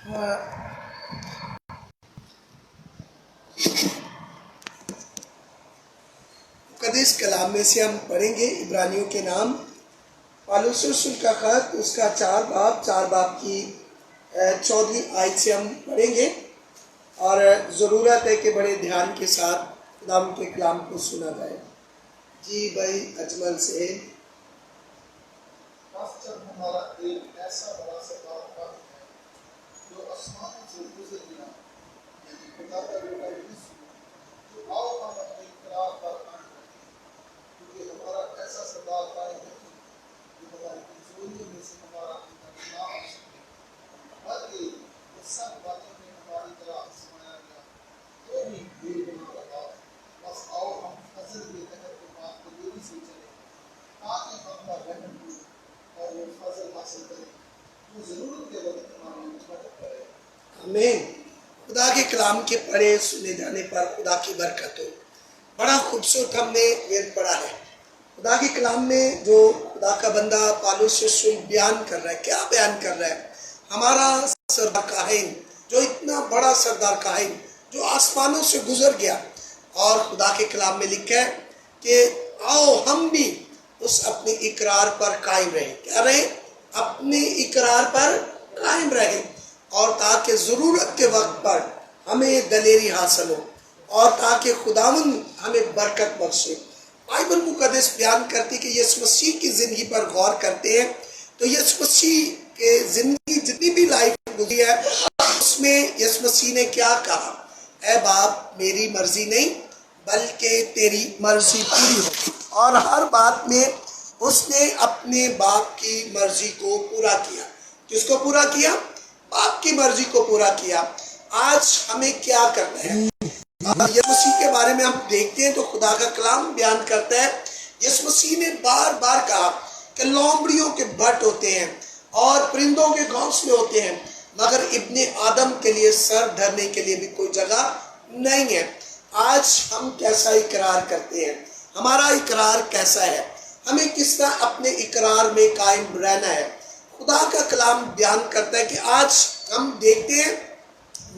مقدس کلام میں سے ہم پڑھیں گے عبرانیوں کے نام پالوس رسول کا خط، اس کا 4 باب کی 14ویں آیت سے ہم پڑھیں گے، اور ضرورت ہے کہ بڑے دھیان کے ساتھ خداوند کے کلام کو سنا جائے۔ جی بھائی اجمل سے جب ہمارا ایک ایسا بڑا سردار ہے جو آسمانوں سے گزر گیا، یعنی خدا کا بیٹا یسوع، تو آؤ ہم اپنے اقرار پر قائم رکھیں، کیونکہ ہمارا ایسا سردار قائم نہیں جو ہماری کمزوریوں میں سے ہمارا اندر نہ آ سکے، بلکہ وہ سب باتوں میں ہماری طرح آزمایا گیا تو بھی بے گناہ رہا۔ بس آؤ ہم فضل کے تحت کے بعد قبولی سے چلیں، تاکہ ہم پر رحم ہو اور وہ فضل حاصل کرے جو ضرورت کے وقت ہماری مدد کرے۔ آمین۔ خدا کے کلام کے پڑھے سنے جانے پر خدا کی برکت ہو۔ بڑا خوبصورت ہم نے ویل پڑھا ہے۔ خدا کے کلام میں جو خدا کا بندہ پالوس رسول بیان کر رہا ہے، کیا بیان کر رہا ہے؟ ہمارا سردار کاہن، جو اتنا بڑا سردار کاہن جو آسمانوں سے گزر گیا، اور خدا کے کلام میں لکھا ہے کہ آؤ ہم بھی اس اپنے اقرار پر قائم رہیں۔ کیا رہیں؟ اپنے اقرار پر قائم رہیں، اور تاکہ ضرورت کے وقت پر ہمیں دلیری حاصل ہو، اور تاکہ خداوند ہمیں برکت بخشے۔ بائبل مقدس بیان کرتی کہ یسوع مسیح کی زندگی پر غور کرتے ہیں تو یسوع مسیح کے زندگی جتنی بھی لائف گزری ہے، اس میں یسوع مسیح نے کیا کہا؟ اے باپ، میری مرضی نہیں بلکہ تیری مرضی پوری ہو۔ اور ہر بات میں اس نے اپنے باپ کی مرضی کو پورا کیا۔ کس کو پورا کیا؟ باپ کی مرضی کو پورا کیا۔ آج ہمیں کیا کرنا ہے؟ یسوع مسیح کے بارے میں ہم دیکھتے ہیں تو خدا کا کلام بیان کرتا ہے، یسوع مسیح نے بار بار کہا کہ لومڑیوں کے بٹ ہوتے ہیں اور پرندوں کے گھونسلے ہوتے ہیں، مگر ابن آدم کے لیے سر دھرنے کے لیے بھی کوئی جگہ نہیں ہے۔ آج ہم کیسا اقرار کرتے ہیں؟ ہمارا اقرار کیسا ہے؟ ہمیں کس طرح اپنے اقرار میں قائم رہنا ہے؟ خدا کا کلام بیان کرتا ہے کہ آج ہم دیکھتے ہیں،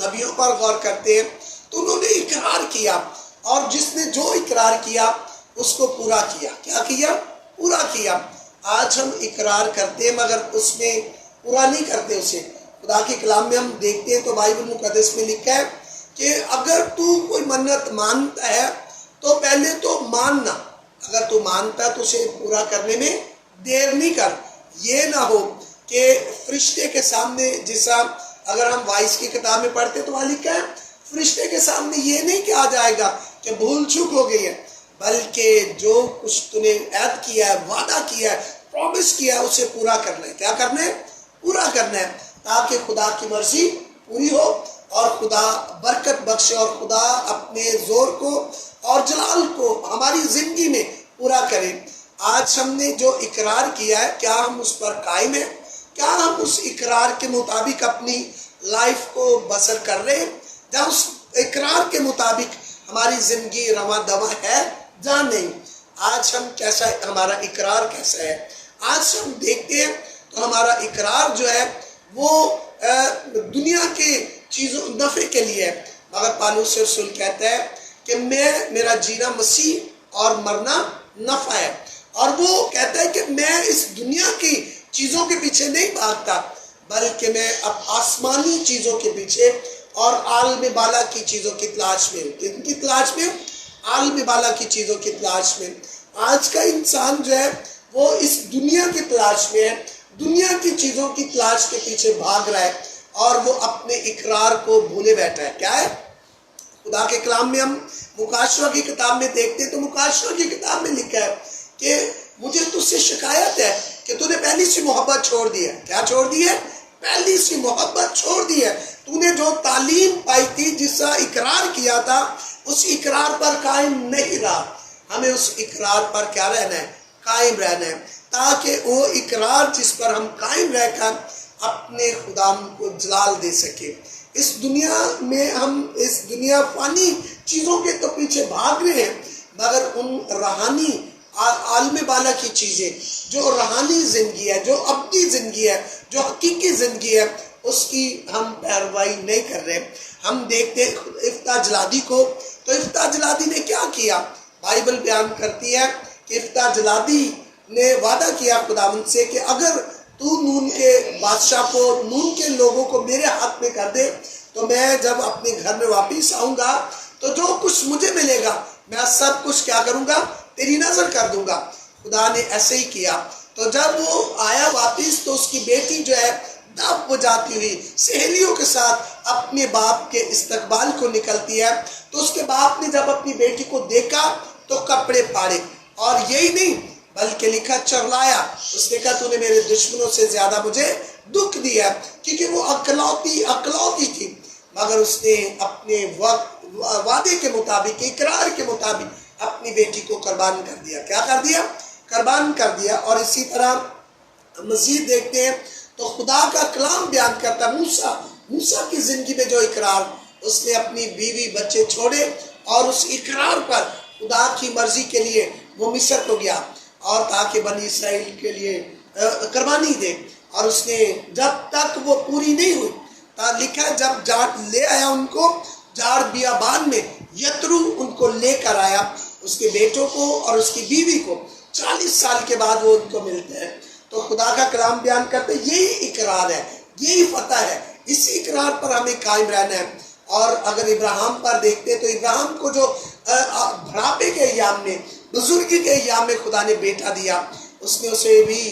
نبیوں پر غور کرتے ہیں تو انہوں نے اقرار کیا، اور جس نے جو اقرار کیا اس کو پورا کیا۔ کیا کیا؟ پورا کیا۔ آج ہم اقرار کرتے ہیں مگر اس میں پورا نہیں کرتے اسے۔ خدا کے کلام میں ہم دیکھتے ہیں تو بائبل مقدس میں لکھا ہے کہ اگر تو کوئی منت مانتا ہے تو پہلے تو ماننا، اگر تو مانتا تو اسے پورا کرنے میں دیر نہیں کر۔ یہ نہ ہو کہ فرشتے کے سامنے، جیسا اگر ہم وائس کی کتاب میں پڑھتے تو وہاں لکھا ہے فرشتے کے سامنے یہ نہیں کہا جائے گا کہ بھول چوک ہو گئی ہے، بلکہ جو کچھ تو نے عہد کیا ہے، وعدہ کیا ہے، پرومس کیا ہے، اسے پورا کرنا ہے۔ کیا کرنا ہے؟ پورا کرنا ہے، تاکہ خدا کی مرضی پوری ہو اور خدا برکت بخشے، اور خدا اپنے زور کو اور جلال کو ہماری زندگی میں پورا کرے۔ آج ہم نے جو اقرار کیا ہے، کیا ہم اس پر قائم ہیں؟ کیا ہم اس اقرار کے مطابق اپنی لائف کو بسر کر رہے ہیں؟ یا اس اقرار کے مطابق ہماری زندگی رواں دواں ہے یا نہیں؟ آج ہم کیسا، ہمارا اقرار کیسا ہے؟ آج ہم دیکھتے ہیں تو ہمارا اقرار جو ہے وہ دنیا کے چیزوں نفع کے لیے ہے، مگر پالوس رسول کہتا ہے کہ میرا جینا مسیح اور مرنا نفع ہے۔ اور وہ کہتا ہے کہ میں اس دنیا کی چیزوں کے پیچھے نہیں بھاگتا، بلکہ میں اب آسمانی چیزوں کے پیچھے اور عالم بالا کی چیزوں کی تلاش میں ہوں۔ کن کی تلاش میں؟ عالم بالا کی چیزوں کی تلاش میں۔ آج کا انسان جو ہے وہ اس دنیا کی تلاش میں ہے، دنیا کی چیزوں کی تلاش کے پیچھے بھاگ رہا ہے، اور وہ اپنے اقرار کو بھولے بیٹھا ہے۔ کیا ہے؟ خدا کے کلام میں ہم مکاشوہ کی کتاب میں دیکھتے ہیں تو مکاشوہ کی کتاب میں لکھا ہے کہ مجھے تجھ سے شکایت ہے کہ تو نے پہلی سی محبت چھوڑ دی ہے۔ کیا چھوڑ دی ہے؟ پہلی سی محبت چھوڑ دی ہے۔ تو نے جو تعلیم پائی تھی، جس کا اقرار کیا تھا، اس اقرار پر قائم نہیں رہا۔ ہمیں اس اقرار پر کیا رہنا ہے؟ قائم رہنا ہے، تاکہ وہ اقرار جس پر ہم قائم رہ کر اپنے خدا کو جلال دے سکے۔ اس دنیا میں ہم اس دنیا فانی چیزوں کے تو پیچھے بھاگ رہے ہیں، مگر ان روحانی عالم بالا کی چیزیں، جو روحانی زندگی ہے، جو ابدی زندگی ہے، جو حقیقی زندگی ہے، اس کی ہم پیروائی نہیں کر رہے. ہم دیکھتے افتح جلادی کو، تو افتح جلادی نے کیا کیا؟ بائبل بیان کرتی ہے کہ افتح جلادی نے وعدہ کیا خداوند سے کہ اگر تو نون کے بادشاہ کو، نون کے لوگوں کو میرے ہاتھ میں کر دے تو میں جب اپنے گھر میں واپس آؤں گا تو جو کچھ مجھے ملے گا میں سب کچھ کیا کروں گا؟ تیری نظر کر دوں گا. خدا نے ایسے ہی کیا. تو جب وہ آیا واپس تو اس کی بیٹی جو ہے دب بجاتی ہوئی سہیلیوں کے ساتھ اپنے باپ کے استقبال کو نکلتی ہے. تو اس کے باپ نے جب اپنی بیٹی کو دیکھا تو کپڑے پھاڑے، اور یہی نہیں بلکہ لکھا چرلایا. اس نے کہا تو نے میرے دشمنوں سے زیادہ مجھے دکھ دیا، کیونکہ وہ اکلوتی تھی، مگر اس نے اپنے وعدے کے مطابق، اقرار کے مطابق اپنی بیٹی کو قربان کر دیا. کیا کر دیا؟ قربان کر دیا. اور اسی طرح مزید دیکھتے ہیں تو خدا کا کلام بیان کرتا ہے موسیٰ کی زندگی میں جو اقرار، اس نے اپنی بیوی بچے چھوڑے اور اس اقرار پر خدا کی مرضی کے لیے وہ مصر کو گیا، اور تاکہ بنی اسرائیل کے لیے قربانی دے. اور اس نے جب تک وہ پوری نہیں ہوئی، لکھا جب جاٹ لے آیا ان کو جاڑ بیابان میں، یترو ان کو لے کر آیا، اس کے بیٹوں کو اور اس کی بیوی کو. 40 سال کے بعد وہ ان کو ملتے ہیں. تو خدا کا کلام بیان کرتے یہی اقرار ہے، یہی فتح ہے، اسی اقرار پر ہمیں قائم رہنا ہے. اور اگر ابراہیم پر دیکھتے تو ابراہیم کو جو بڑھاپے کے ایام میں، بزرگی کے ایام میں خدا نے بیٹا دیا، اس نے اسے بھی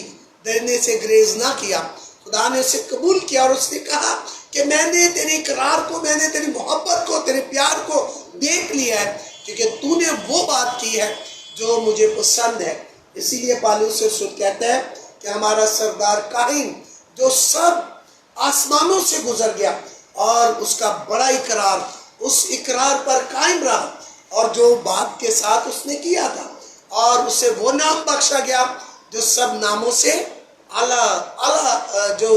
دینے سے گریز نہ کیا. خدا نے اسے قبول کیا اور اس نے کہا کہ میں نے تیرے اقرار کو، میں نے تیری محبت کو، تیرے پیار کو دیکھ لیا ہے، کیونکہ تو نے وہ بات کی ہے جو مجھے پسند ہے. اسی لیے پالوس رسول کہتا ہے کہ ہمارا سردار کاہن جو سب آسمانوں سے گزر گیا اور اس کا بڑا اقرار، اس اقرار پر قائم رہا، اور جو بات کے ساتھ اس نے کیا تھا، اور اسے وہ نام بخشا گیا جو سب ناموں سے اعلیٰ جو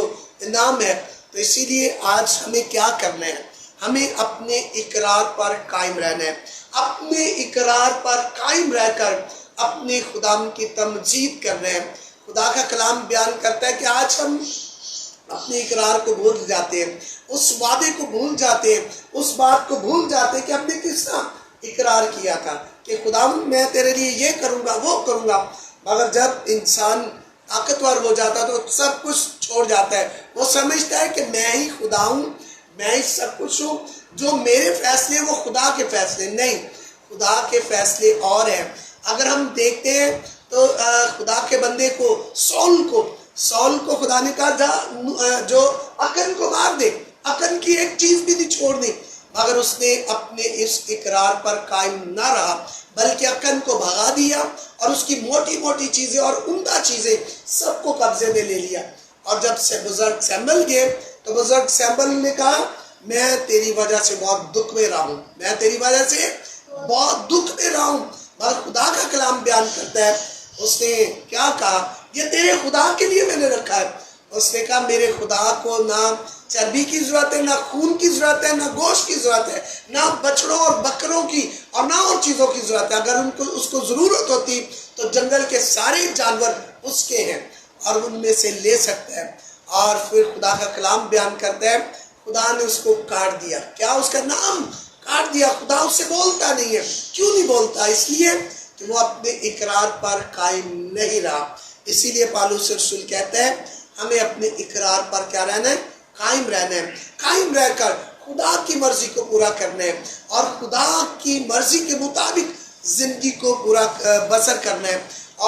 نام ہے. تو اسی لیے آج ہمیں کیا کرنا ہے؟ ہمیں اپنے اقرار پر قائم رہنا ہے. اپنے اقرار پر قائم رہ کر اپنے خدا کی تمجید کرنا ہے. خدا کا کلام بیان کرتا ہے کہ آج ہم اپنے اقرار کو بھول جاتے ہیں، اس وعدے کو بھول جاتے ہیں، اس بات کو بھول جاتے ہیں کہ ہم نے کس طرح اقرار کیا تھا کہ خدا میں تیرے لیے یہ کروں گا، وہ کروں گا. مگر جب انسان طاقتور ہو جاتا تو سب کچھ چھوڑ جاتا ہے. وہ سمجھتا ہے کہ میں ہی خدا ہوں، میں ہی سب کچھ ہوں، جو میرے فیصلے وہ خدا کے فیصلے نہیں. خدا کے فیصلے اور ہیں. اگر ہم دیکھتے ہیں تو خدا کے بندے کو سول کو خدا نے کہا جا جو اکن کو مار دے، اکن کی ایک چیز بھی نہیں چھوڑنی، مگر اس نے اپنے اس اقرار پر قائم نہ رہا، بلکہ اکن کو بھگا دیا اور اس کی موٹی موٹی چیزیں اور عمدہ چیزیں سب کو قبضے میں لے لیا. اور جب سے بزرگ سیمبل گئے تو بزرگ سیمبل نے کہا میں تیری وجہ سے بہت دکھ میں رہا ہوں، میں تیری وجہ سے بہت دکھ میں رہا ہوں. مگر خدا کا کلام بیان کرتا ہے اس نے کیا کہا؟ یہ تیرے خدا کے لیے میں نے رکھا ہے. اس نے کہا میرے خدا کو نہ چربی کی ضرورت ہے، نہ خون کی ضرورت ہے، نہ گوشت کی ضرورت ہے، نہ بچڑوں اور بکروں کی اور نہ اور چیزوں کی ضرورت ہے. اگر اس کو ضرورت ہوتی تو جنگل کے سارے جانور اس کے ہیں اور ان میں سے لے سکتا ہے. اور پھر خدا کا کلام بیان کرتا ہے خدا نے اس کو کاٹ دیا. کیا؟ اس کا نام کاٹ دیا. خدا اس سے بولتا نہیں ہے. کیوں نہیں بولتا؟ اس لیے کہ وہ اپنے اقرار پر قائم نہیں رہا. اسی لیے پالوس رسول کہتا ہے ہمیں اپنے اقرار پر کیا رہنا ہے؟ قائم رہنا ہے. قائم رہ کر خدا کی مرضی کو پورا کرنا ہے اور خدا کی مرضی کے مطابق زندگی کو پورا بسر کرنا ہے،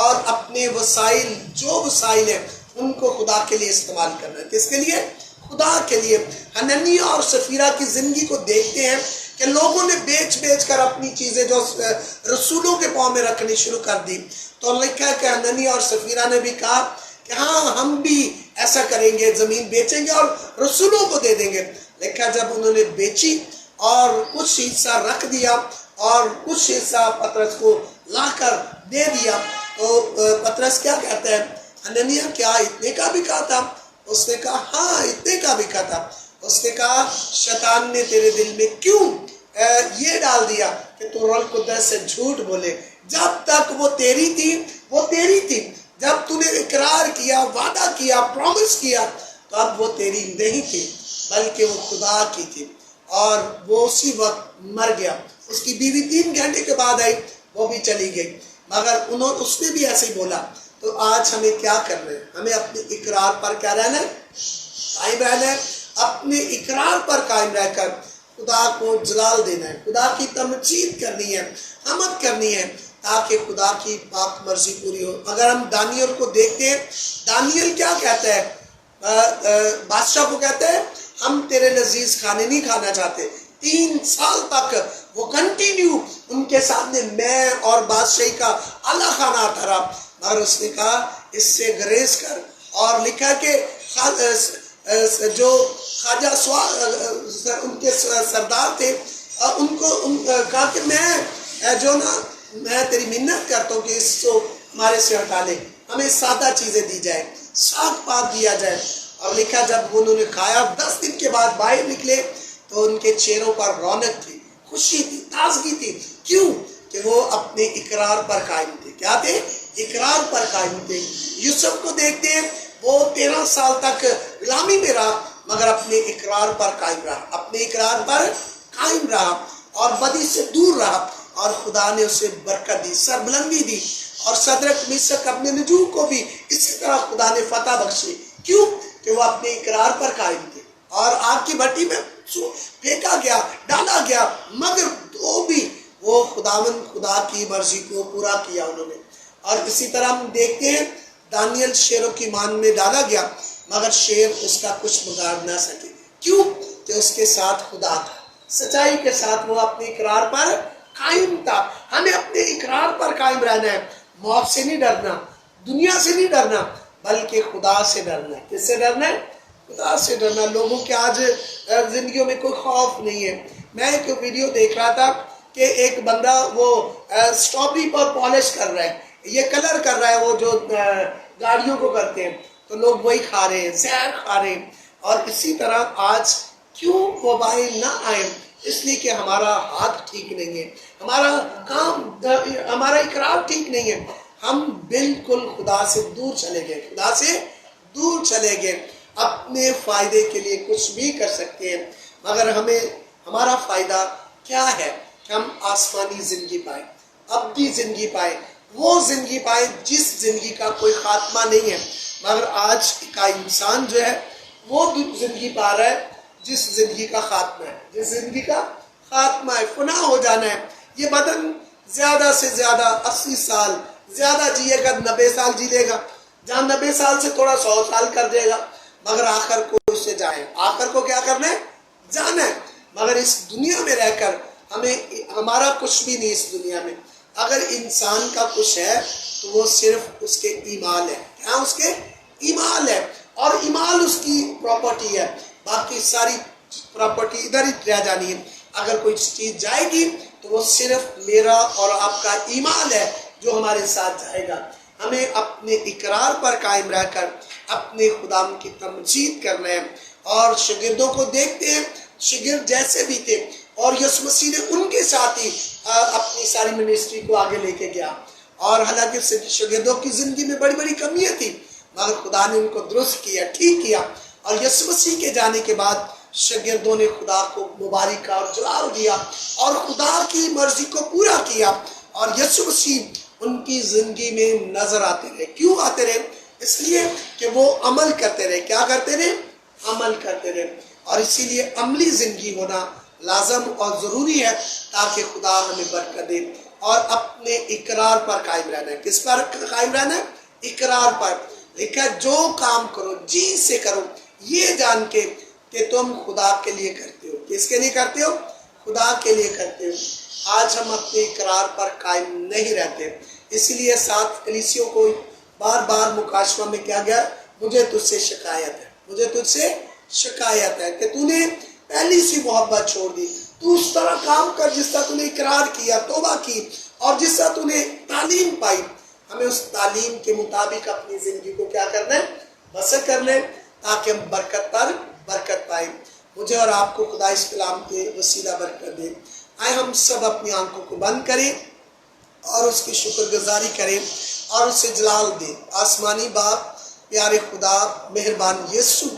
اور اپنے وسائل جو وسائل ہیں ان کو خدا کے لیے استعمال کرنا ہے. کس کے لیے؟ خدا کے لیے. حنانیہ اور سفیرہ کی زندگی کو دیکھتے ہیں کہ لوگوں نے بیچ کر اپنی چیزیں جو رسولوں کے پاؤں میں رکھنی شروع کر دی. تو لکھا ہے کہ حنانیہ اور سفیرہ نے بھی کہا کہ ہاں ہم بھی ایسا کریں گے، زمین بیچیں گے اور رسولوں کو دے دیں گے. لکھا جب انہوں نے بیچی اور کچھ حصہ رکھ دیا اور کچھ حصہ پطرس کو لا کر دے دیا، تو پطرس کیا کہتا ہے؟ حنانیہ کیا اتنے کا بھی کہا تھا؟ اس نے کہا ہاں اتنے کا بھی کہا تھا. اس نے کہا شیطان نے تیرے دل میں کیوں یہ ڈال دیا کہ تو روح القدس سے جھوٹ بولے؟ جب تک وہ تیری تھی وہ تیری تھی. جب تو نے اقرار کیا، وعدہ کیا، پرومس کیا، تو اب وہ تیری نہیں تھی بلکہ وہ خدا کی تھی، اور وہ اسی وقت مر گیا۔ اس کی بیوی 3 گھنٹے کے بعد آئی، وہ بھی چلی گئی، مگر اس نے بھی ایسے ہی بولا۔ تو آج ہمیں کیا کرنا ہے؟ ہمیں اپنے اقرار پر کیا رہنا ہے؟ قائم رہنا ہے۔ اپنے اقرار پر قائم رہ کر خدا کو جلال دینا ہے، خدا کی تمجید کرنی ہے، حمد کرنی ہے، تاکہ خدا کی پاک مرضی پوری ہو۔ اگر ہم دانیل کو دیکھتے ہیں، دانیل کیا کہتا ہے؟ بادشاہ کو کہتا ہے ہم تیرے لذیذ کھانے نہیں کھانا چاہتے۔ 3 سال تک وہ کنٹینیو ان کے سامنے میں اور بادشاہی کا اعلیٰ کھانا آتا رہا، مگر اس نے کہا اس سے گریز کر، اور لکھا کہ جو خواجہ ان کے سردار تھے، ان کو کہا کہ میں تیری منت کرتا ہوں کہ اس کو ہمارے سے ہٹا لے، ہمیں سادہ چیزیں دی جائے، ساگ پات دیا جائے۔ اور لکھا جب انہوں نے کھایا 10 دن کے بعد باہر نکلے تو ان کے چہروں پر رونق تھی، خوشی تھی، تازگی تھی۔ کیوں؟ کہ وہ اپنے اقرار پر قائم تھے۔ کیا تھے؟ اقرار پر قائم تھے۔ یوسف کو دیکھتے ہیں، وہ 13 سال تک غلامی میں رہا، مگر اپنے اقرار پر قائم رہا، اپنے اقرار پر قائم رہا اور بدی سے دور رہا، اور خدا نے اسے برکت دی، سربلندی دی، اور صدرک میشک ابدنگو کو بھی اسی طرح خدا نے فتح بخشی۔ کیوں؟ کہ وہ اپنے اقرار پر قائم تھے، اور آگ کی بھٹی میں پھینکا گیا، ڈالا گیا، مگر تو بھی وہ خدا کی مرضی کو پورا کیا انہوں نے۔ اور اسی طرح ہم دیکھتے ہیں دانیل شیروں کی مان میں ڈالا گیا، مگر شیر اس کا کچھ بگاڑ نہ سکے۔ کیوں؟ کہ اس کے ساتھ خدا تھا، سچائی کے ساتھ وہ اپنے اقرار پر قائم تھا۔ ہمیں اپنے اقرار پر قائم رہنا ہے، موت سے نہیں ڈرنا، دنیا سے نہیں ڈرنا، بلکہ خدا سے ڈرنا ہے۔ کس سے ڈرنا ہے؟ خدا سے ڈرنا۔ لوگوں کے آج زندگیوں میں کوئی خوف نہیں ہے۔ میں ایک ویڈیو دیکھ رہا تھا کہ ایک بندہ وہ اسٹرابری پر پالش کر رہا ہے، یہ کلر کر رہا ہے، وہ جو گاڑیوں کو کرتے ہیں، تو لوگ وہی کھا رہے ہیں، زہر کھا رہے ہیں۔ اور اسی طرح آج کیوں موبائل نہ آئے؟ اس لیے کہ ہمارا ہاتھ ٹھیک نہیں ہے، ہمارا کام، ہمارا اقرار ٹھیک نہیں ہے۔ ہم بالکل خدا سے دور چلے گئے، خدا سے دور چلے گئے۔ اپنے فائدے کے لیے کچھ بھی کر سکتے ہیں، مگر ہمارا فائدہ کیا ہے؟ کہ ہم آسمانی زندگی پائیں، ابدی زندگی پائیں، وہ زندگی پائیں جس زندگی کا کوئی خاتمہ نہیں ہے۔ مگر آج کا انسان جو ہے وہ زندگی پا رہا ہے جس زندگی کا خاتمہ ہے، جس زندگی کا خاتمہ ہے، فنا ہو جانا ہے۔ یہ بدن زیادہ سے زیادہ 80 سال زیادہ جیے گا، 90 سال جی لے گا، جہاں 90 سال سے تھوڑا 100 سال کر دے گا، مگر آخر کو اس سے جائے، آخر کو کیا کرنا ہے؟ جانا ہے۔ مگر اس دنیا میں رہ کر ہمارا کچھ بھی نہیں اس دنیا میں۔ اگر انسان کا کچھ ہے تو وہ صرف اس کے ایمان ہے۔ کیا اس کے ایمان ہے، اور ایمان اس کی پراپرٹی ہے، باقی ساری پراپرٹی ادھر ہی رہ جانی ہے۔ اگر کوئی چیز جائے گی تو وہ صرف میرا اور آپ کا ایمان ہے جو ہمارے ساتھ جائے گا۔ ہمیں اپنے اقرار پر قائم رہ کر اپنے خدا کی تمجید کرنا ہے۔ اور شاگردوں کو دیکھتے ہیں، شاگرد جیسے بھی تھے، اور یسوع مسیح نے ان کے ساتھ ہی اپنی ساری منسٹری کو آگے لے کے گیا۔ اور حالانکہ شاگردوں کی زندگی میں بڑی بڑی کمیاں تھیں، مگر خدا نے ان کو درست کیا، ٹھیک کیا۔ اور یسوع مسیح کے جانے کے بعد شاگردوں نے خدا کو مبارک اور جلال دیا اور خدا کی مرضی کو پورا کیا، اور یسوع مسیح ان کی زندگی میں نظر آتے رہے۔ کیوں آتے رہے؟ اس لیے کہ وہ عمل کرتے رہے۔ کیا کرتے رہے؟ عمل کرتے رہے۔ اور اسی لیے عملی زندگی ہونا لازم اور ضروری ہے تاکہ خدا ہمیں برکت دے۔ اور اپنے اقرار پر قائم رہنا ہے۔ کس پر قائم رہنا ہے؟ اقرار پر۔ لکھا جو کام کرو جی سے کرو، یہ جان کے کہ تم خدا کے لیے کرتے ہو۔ کس کے لیے کرتے ہو؟ خدا کے لیے کرتے ہو۔ آج ہم اپنے اقرار پر قائم نہیں رہتے، اسی لیے 7 کلیسیوں کو بار بار مکاشفہ میں کیا گیا؟ مجھے تجھ سے شکایت ہے، مجھے تجھ سے شکایت ہے کہ تو نے پہلی سی محبت چھوڑ دی۔ تو اس طرح کام کر جس طرح تو نے اقرار کیا، توبہ کی، اور جس طرح تو نے تعلیم پائی، ہمیں اس تعلیم کے مطابق اپنی زندگی کو کیا کرنا ہے؟ بسر کر لیں، تاکہ ہم برکت پر برکت پائیں۔ مجھے اور آپ کو خدا اس کلام کے وسیلہ برکت دے۔ آئے ہم سب اپنی آنکھوں کو بند کریں اور اس کی شکر گزاری کریں اور اسے جلال دیں۔ آسمانی باپ، پیارے خدا، مہربان یسوع،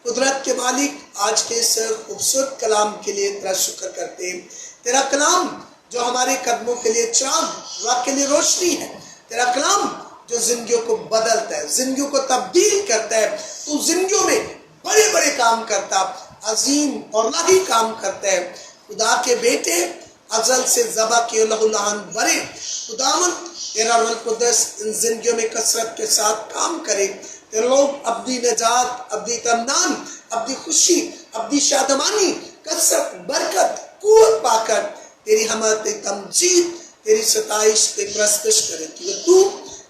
قدرت کے مالک آج کے اس خوبصورت کلام کے لیے تیرا شکر کرتے ہیں. تیرا کلام جو ہمارے قدموں کے لیے چراغ راہ کے لیے روشنی ہے. تیرا کلام جو زندگیوں کو بدلتا ہے, زندگیوں کو تبدیل کرتا ہے. تو زندگیوں میں بڑے بڑے کام کرتا, عظیم اور الہی کام کرتا ہے. خدا کے بیٹے ازل سے ذبح کیے لہو لہان بڑے خداوند تیرا روح القدس ان زندگیوں میں کثرت کے ساتھ کام کرے. تیرے لوگ اپنی نجات, اپنی اطمینان, اپنی خوشی, اپنی شادمانی, کثرت, برکت, قوت پا کر تیری حمد, تیری تمجید, تیری ستائش, تیری پرستش کرے. کیونکہ تو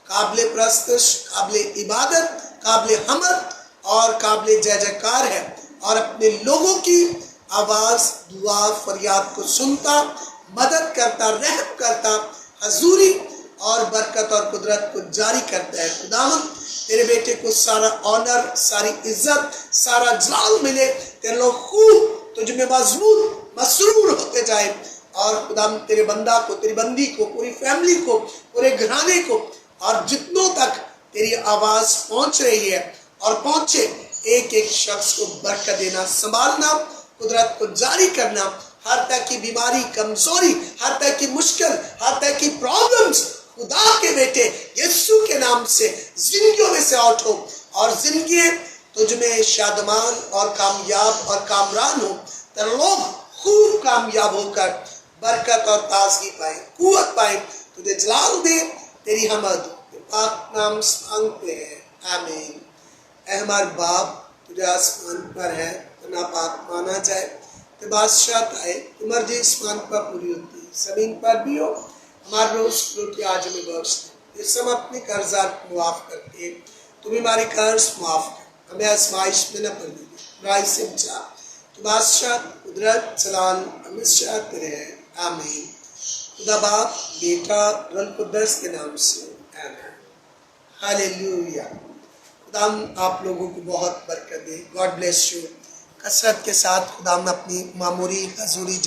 قابل پرستش, قابل عبادت, قابل حمد اور قابل جے جےکار ہے, اور اپنے لوگوں کی آواز, دعا, فریاد کو سنتا, مدد کرتا, رحم کرتا, حضوری اور برکت اور قدرت کو جاری کرتا ہے. خداوند تیرے بیٹے کو سارا آنر, ساری عزت, سارا جلال ملے. تیرے لوگ خوب تجھ میں مضبوط مسرور ہوتے جائے, اور خداوند تیرے بندہ کو, تیری بندی کو, پوری فیملی کو, پورے گھرانے کو, اور جتنوں تک تیری آواز پہنچ رہی ہے اور پہنچے, ایک ایک شخص کو برکت دینا, سنبھالنا, قدرت کو جاری کرنا. ہر طرح کی بیماری, کمزوری, ہر طرح کی مشکل, ہر طرح کی پرابلمز خدا کے بیٹے یسوع کے نام سے زندگیوں میں سے آؤٹ ہو, اور زندگی تجھ میں شادمان اور کامیاب اور کامران ہو. تیرے لوگ خوب کامیاب ہو کر برکت اور تازگی پائیں, قوت پائیں. تجھے جلال دے, تیری حمد پاک نام سے مانگتے ہیں, آمین. اے ہمارے باپ تجھے آسمان پر ہے, تنا پاک مانا جائے, تو بادشاہ آئے, تو مرضی آسمان پر پوری ہوتی ہے, زمین پر بھی ہو. ہمارے روز روٹی آج ہمیں بخش دے, جس ہم اپنے قرضات کو معاف کرتے ہیں, تم ہمارے قرض معاف کر, ہمیں آزمائش میں نہ پڑنے دے, برائی سے بچا. تو بادشاہ, قدرت, جلال ہمیشہ تیرے ہیں, آمین. خدا باپ, بیٹا, روح القدس کے نام سے, آمین. ہاللیلویا. خدا آپ لوگوں کو بہت برکت دے. God bless you. کثرت کے ساتھ خدا اپنی معمولی حضوری